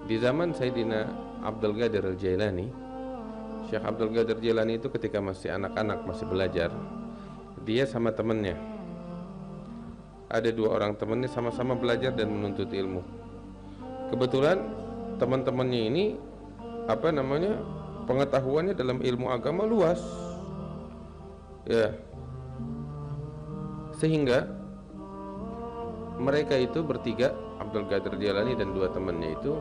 Di zaman Sayyidina Abdul Qadir Al-Jailani, Syekh Abdul Qadir Jailani itu ketika masih anak-anak, masih belajar, dia sama temannya, ada dua orang temannya sama-sama belajar dan menuntut ilmu. Kebetulan teman-temannya ini pengetahuannya dalam ilmu agama luas, ya, sehingga mereka itu bertiga, Abdul Qadir Jailani dan dua temannya itu,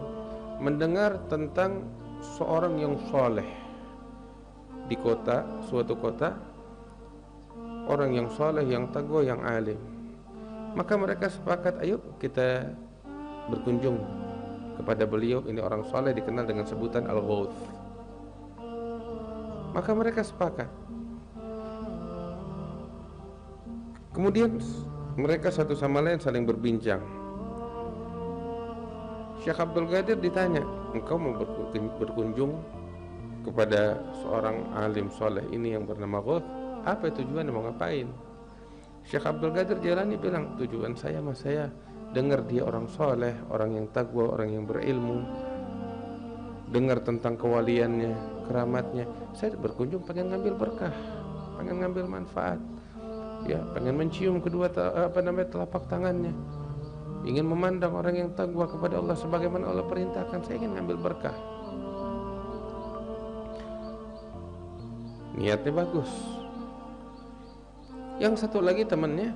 mendengar tentang seorang yang soleh di suatu kota, orang yang soleh, yang taqwa, yang alim. Maka mereka sepakat, ayo kita berkunjung kepada beliau. Ini orang soleh dikenal dengan sebutan Al-Ghawth. Maka mereka sepakat. Kemudian mereka satu sama lain saling berbincang. Syekh Abdul Qadir ditanya, engkau mau berkunjung kepada seorang alim soleh ini yang bernama Ghawth, apa tujuannya, mau ngapain? Syekh Abdul Qadir Jailani bilang, tujuan saya dengar dia orang soleh, orang yang taqwa, orang yang berilmu, dengar tentang kewaliannya, keramatnya. Saya berkunjung pengen ngambil berkah, pengen ngambil manfaat, ya, pengen mencium kedua telapak tangannya, ingin memandang orang yang taqwa kepada Allah sebagaimana Allah perintahkan. Saya ingin ngambil berkah. Niatnya bagus. Yang satu lagi temannya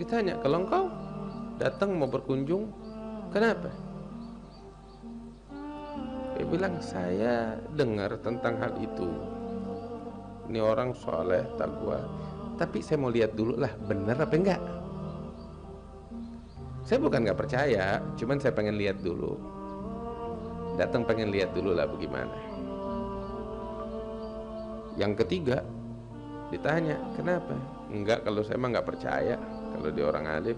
ditanya, kalau engkau datang mau berkunjung, kenapa? Dia bilang, saya dengar tentang hal itu, ini orang soleh, taqwa, tapi saya mau lihat dulu lah, benar apa enggak. Saya bukan nggak percaya, cuman saya pengen lihat dulu. Datang pengen lihat dulu lah bagaimana. Yang ketiga ditanya, kenapa? Enggak, kalau saya mah nggak percaya kalau dia orang alim,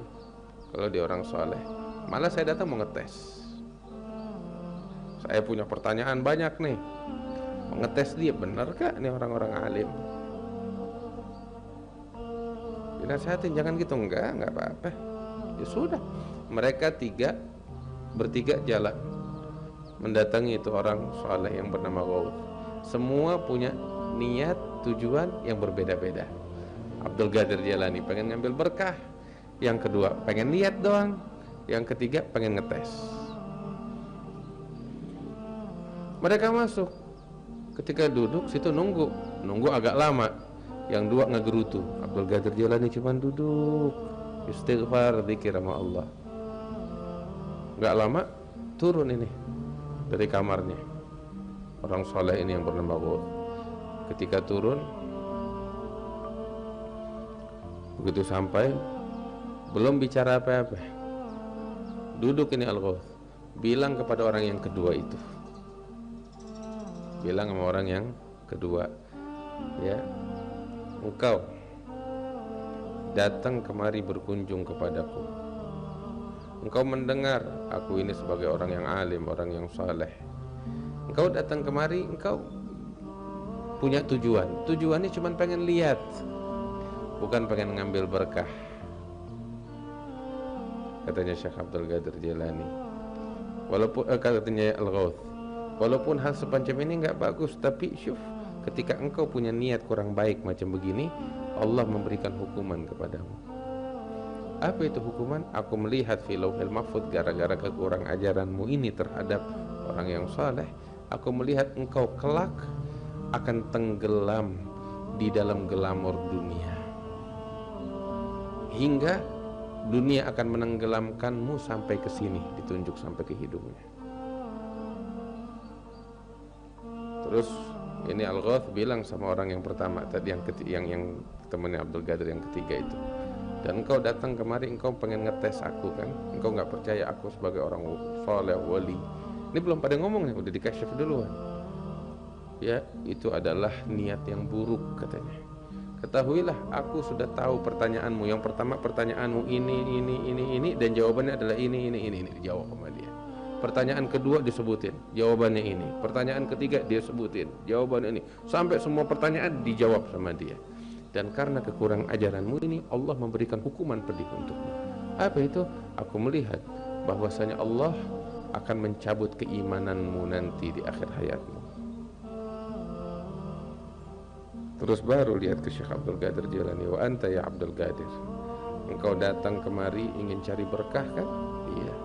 kalau dia orang soleh. Malah saya datang mau ngetes. Saya punya pertanyaan banyak nih, mau ngetes dia, benar gak nih orang-orang alim? Dinasihatin, jangan gitu. Enggak apa-apa. Ya sudah, mereka bertiga jalan mendatangi itu orang soleh yang bernama Ghawth. Semua punya niat, tujuan yang berbeda-beda. Abdul Qadir Jailani pengen ngambil berkah, yang kedua pengen lihat doang, yang ketiga pengen ngetes. Mereka masuk, ketika duduk situ nunggu agak lama. Yang dua ngegerutu, Abdul Qadir Jailani cuma duduk istighfar, zikir sama Allah. Gak lama turun ini dari kamarnya orang soleh ini yang bernama Ghawth. Ketika turun, begitu sampai, belum bicara apa-apa, duduk ini Al-Ghawth, bilang kepada orang yang kedua itu, bilang sama orang yang kedua, ya, engkau datang kemari berkunjung kepadaku, engkau mendengar aku ini sebagai orang yang alim, orang yang saleh. Engkau datang kemari, engkau punya tujuannya cuma pengen lihat, bukan pengen ngambil berkah. Katanya Syekh Abdul Qadir Jailani, katanya Al-Ghawth, walaupun hal semacam ini nggak bagus, tapi syuf, ketika engkau punya niat kurang baik macam begini, Allah memberikan hukuman kepadamu. Apa itu hukuman? Aku melihat fi lauhil mahfuz, gara-gara kekurang ajaranmu ini terhadap orang yang saleh, aku melihat engkau kelak akan tenggelam di dalam gelamur dunia, hingga dunia akan menenggelamkanmu sampai ke sini, ditunjuk sampai ke hidungnya. Terus ini Al-Ghawth bilang sama orang yang pertama tadi, yang temannya Abdul Qadir yang ketiga itu, dan engkau datang kemari, engkau pengen ngetes aku kan, engkau nggak percaya aku sebagai orang soleh, wali. Ini belum pada ngomong nih, udah dikasyaf duluan. Ya, itu adalah niat yang buruk katanya. Ketahuilah, aku sudah tahu pertanyaanmu. Yang pertama pertanyaanmu ini, dan jawabannya adalah ini dijawab sama dia. Pertanyaan kedua disebutin, jawabannya ini. Pertanyaan ketiga dia sebutin, jawabannya ini. Sampai semua pertanyaan dijawab sama dia. Dan karena kekurang ajaranmu ini, Allah memberikan hukuman pedih untukmu. Apa itu? Aku melihat bahwasanya Allah akan mencabut keimananmu nanti di akhir hayatmu. Terus baru lihat ke Syekh Abdul Qadir Jilani, wa anta ya Abdul Qadir, engkau datang kemari ingin cari berkah kan? Iya.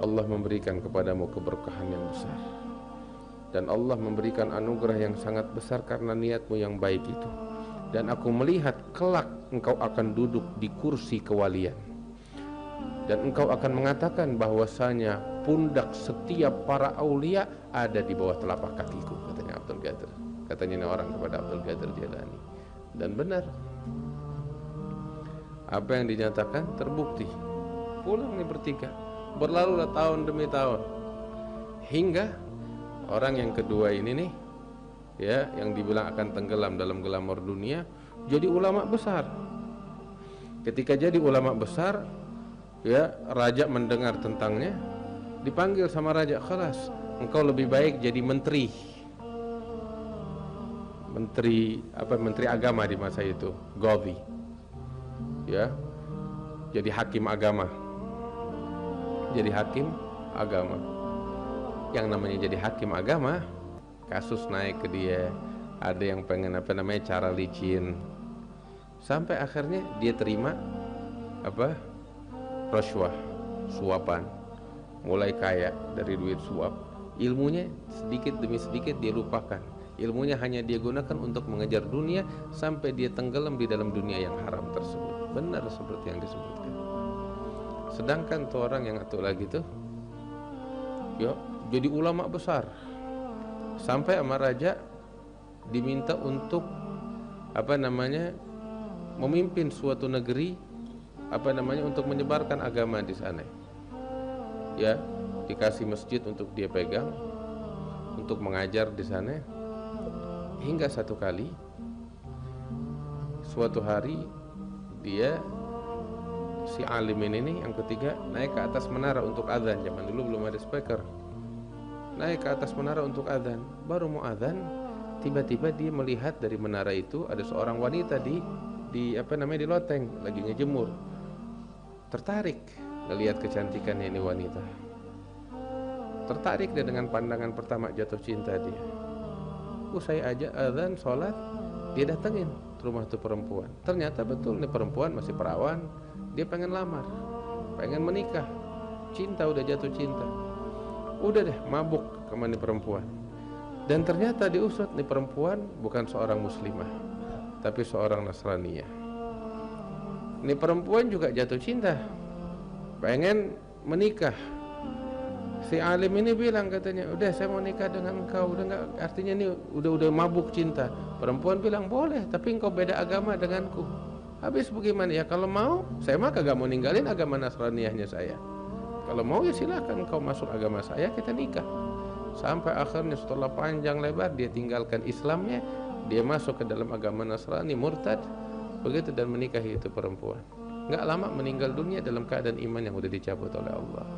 Allah memberikan kepadamu keberkahan yang besar, dan Allah memberikan anugerah yang sangat besar karena niatmu yang baik itu. Dan aku melihat kelak engkau akan duduk di kursi kewalian, dan engkau akan mengatakan bahwasanya pundak setiap para aulia ada di bawah telapak kakiku, katanya Abdul Qadir. Katanya ini orang kepada Abdul Qadir Jilani. Dan benar, apa yang dinyatakan terbukti. Pulang nih bertiga, berlalulah tahun demi tahun, hingga orang yang kedua ini nih, ya, yang dibilang akan tenggelam dalam glamor dunia, jadi ulama besar. Ketika jadi ulama besar, ya, raja mendengar tentangnya, dipanggil sama raja, "Khalas, engkau lebih baik jadi menteri agama di masa itu, Qadhi, ya, jadi hakim agama." Jadi hakim agama. Yang namanya jadi hakim agama, kasus naik ke dia, ada yang pengen cara licin, sampai akhirnya dia terima rashwah, suapan, mulai kaya dari duit suap. Ilmunya sedikit demi sedikit dia lupakan. Ilmunya hanya dia gunakan untuk mengejar dunia sampai dia tenggelam di dalam dunia yang haram tersebut. Benar seperti yang disebutkan. Sedangkan tuh orang yang satu lagi tuh, ya, jadi ulama besar, sampai sama raja diminta untuk memimpin suatu negeri, untuk menyebarkan agama di sana. Ya, dikasih masjid untuk dia pegang, untuk mengajar di sana. Hingga satu kali, suatu hari dia, si alim ini yang ketiga, naik ke atas menara untuk adzan. Zaman dulu belum ada speaker. Naik ke atas menara untuk adzan. Baru mau adzan, tiba-tiba dia melihat dari menara itu ada seorang wanita di loteng lagi ngejemur. Tertarik melihat kecantikannya ini wanita. Tertarik dia dengan pandangan pertama, jatuh cinta dia. Saya ajak adzan, sholat, dia datengin rumah tuh perempuan. Ternyata betul nih perempuan masih perawan. Dia pengen lamar, pengen menikah, cinta, udah jatuh cinta. Udah deh mabuk sama nih perempuan. Dan ternyata diusut nih perempuan bukan seorang muslimah, tapi seorang Nasraniyah. Nih perempuan juga jatuh cinta, pengen menikah. Si alim ini bilang, katanya, "Udah, saya mau nikah dengan engkau." Udah enggak, artinya ini udah mabuk cinta. Perempuan bilang, "Boleh, tapi engkau beda agama denganku." Habis bagaimana? Ya kalau mau, saya mah kagak mau ninggalin agama Nasraniyahnya saya. Kalau mau ya silakan engkau masuk agama saya, kita nikah. Sampai akhirnya setelah panjang lebar dia tinggalkan Islamnya, dia masuk ke dalam agama Nasrani, murtad, begitu, dan menikahi itu perempuan. Enggak lama meninggal dunia dalam keadaan iman yang udah dicabut oleh Allah.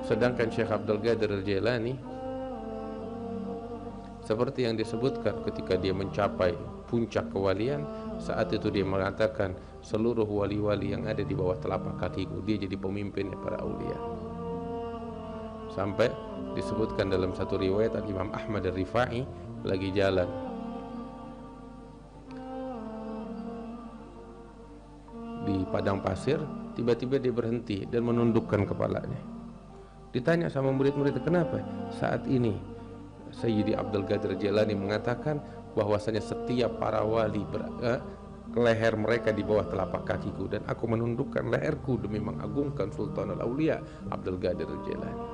Sedangkan Syekh Abdul Qadir Jilani, seperti yang disebutkan, ketika dia mencapai puncak kewalian, saat itu dia mengatakan, seluruh wali-wali yang ada di bawah telapak kakiku, dia jadi pemimpinnya para aulia. Sampai disebutkan dalam satu riwayat, Imam Ahmad Ar-Rifai lagi jalan, di padang pasir, tiba-tiba dia berhenti dan menundukkan kepalanya. Ditanya sama murid-murid, "Kenapa?" Saat ini Sayyidi Abdul Qadir Jilani mengatakan bahwasanya setiap para wali leher mereka di bawah telapak kakiku, dan aku menundukkan leherku demi mengagungkan Sultanul Aulia Abdul Qadir Jilani.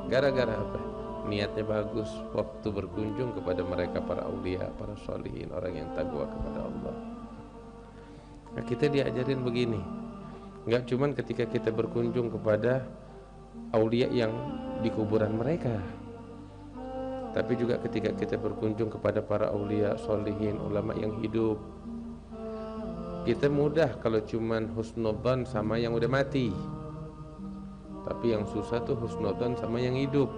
Gara-gara apa? Niatnya bagus waktu berkunjung kepada mereka para aulia, para sholihin, orang yang takwa kepada Allah. Nah, kita diajarin begini, enggak cuman ketika kita berkunjung kepada aulia yang di kuburan mereka, tapi juga ketika kita berkunjung kepada para aulia, sholihin, ulama yang hidup. Kita mudah kalau cuman husnudzan sama yang udah mati, tapi yang susah tuh husnudzan sama yang hidup.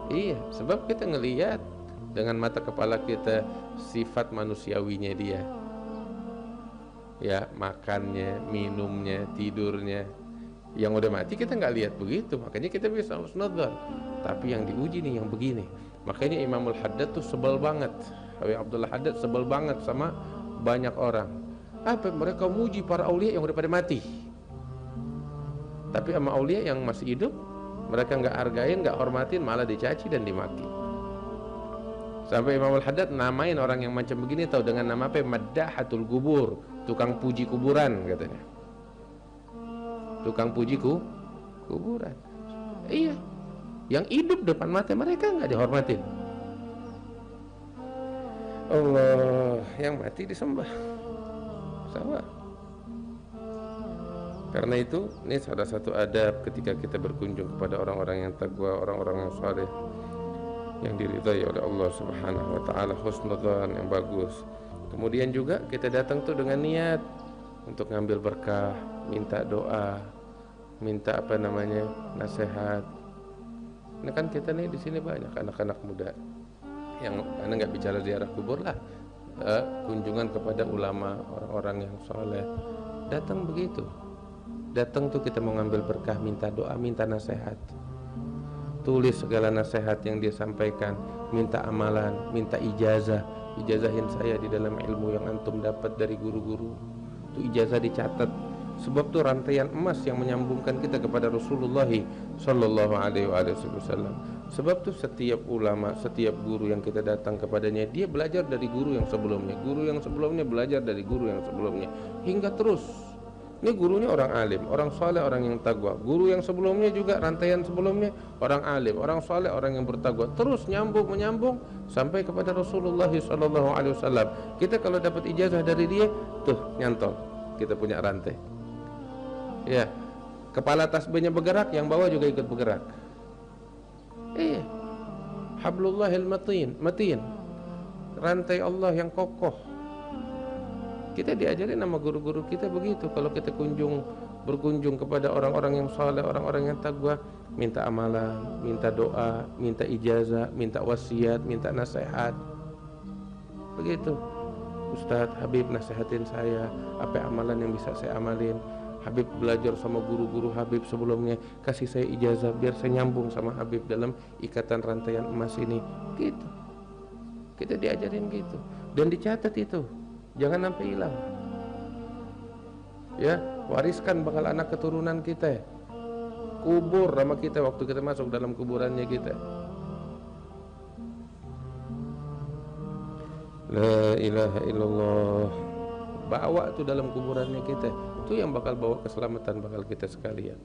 Iya, sebab kita ngelihat dengan mata kepala kita sifat manusiawinya dia. ya makannya, minumnya, tidurnya. Yang udah mati kita nggak lihat begitu, makanya kita bisa husnudzon. Tapi yang diuji nih yang begini. Makanya Imamul Haddad tuh sebel banget, Habib Abdullah Haddad sebel banget sama banyak orang. Apa mereka muji para aulia yang udah pada mati, tapi sama aulia yang masih hidup mereka nggak hargain, nggak hormatin, malah dicaci dan dimaki. Sampai Imamul Haddad namain orang yang macam begini tahu dengan nama apa? Maddahatul kubur, tukang puji kuburan katanya. Tukang puji kuburan. Iya, yang hidup depan mata mereka nggak dihormatin. Allah, yang mati disembah. Sama. Karena itu, ini salah satu adab ketika kita berkunjung kepada orang-orang yang taqwa, orang-orang yang saleh, yang diridhai oleh Allah Subhanahu wa taala, husnudzan yang bagus. Kemudian juga kita datang tuh dengan niat untuk ngambil berkah, minta doa, minta nasihat. Ini kan kita nih di sini banyak anak-anak muda yang karena nggak bicara ziarah kubur lah, kunjungan kepada ulama, orang-orang yang soleh. Datang begitu, datang tuh kita mau ngambil berkah, minta doa, minta nasihat. Tulis segala nasihat yang dia sampaikan, minta amalan, minta ijazah, ijazahin saya di dalam ilmu yang antum dapat dari guru-guru. Itu ijazah dicatat, sebab tuh rantaian emas yang menyambungkan kita kepada Rasulullah Sallallahu Alaihi Wasallam. Sebab tuh setiap ulama, setiap guru yang kita datang kepadanya, dia belajar dari guru yang sebelumnya, guru yang sebelumnya belajar dari guru yang sebelumnya, hingga terus. Ini gurunya orang alim, orang saleh, orang yang takwa. Guru yang sebelumnya juga rantaian sebelumnya orang alim, orang saleh, orang yang bertakwa. Terus nyambung menyambung sampai kepada Rasulullah Sallallahu Alaihi Wasallam. Kita kalau dapat ijazah dari dia, tuh nyantol, kita punya rantai. Ya, kepala tasbihnya bergerak, yang bawah juga ikut bergerak. Iya, hablullahil matin, rantai Allah yang kokoh. Kita diajarin sama guru-guru kita begitu. Kalau kita berkunjung kepada orang-orang yang saleh, orang-orang yang takwa, minta amalan, minta doa, minta ijazah, minta wasiat, minta nasihat. Begitu. Ustadz, Habib nasihatin saya, apa amalan yang bisa saya amalin. Habib belajar sama guru-guru Habib sebelumnya, kasih saya ijazah biar saya nyambung sama Habib dalam ikatan rantaian emas ini. Gitu. Kita diajarin gitu. Dan dicatat itu. Jangan sampai hilang. Ya, wariskan bakal anak keturunan kita. Kubur sama kita waktu kita masuk dalam kuburannya kita. La ilaha illallah. Bawa tuh dalam kuburannya kita. Itu yang bakal bawa keselamatan bakal kita sekalian.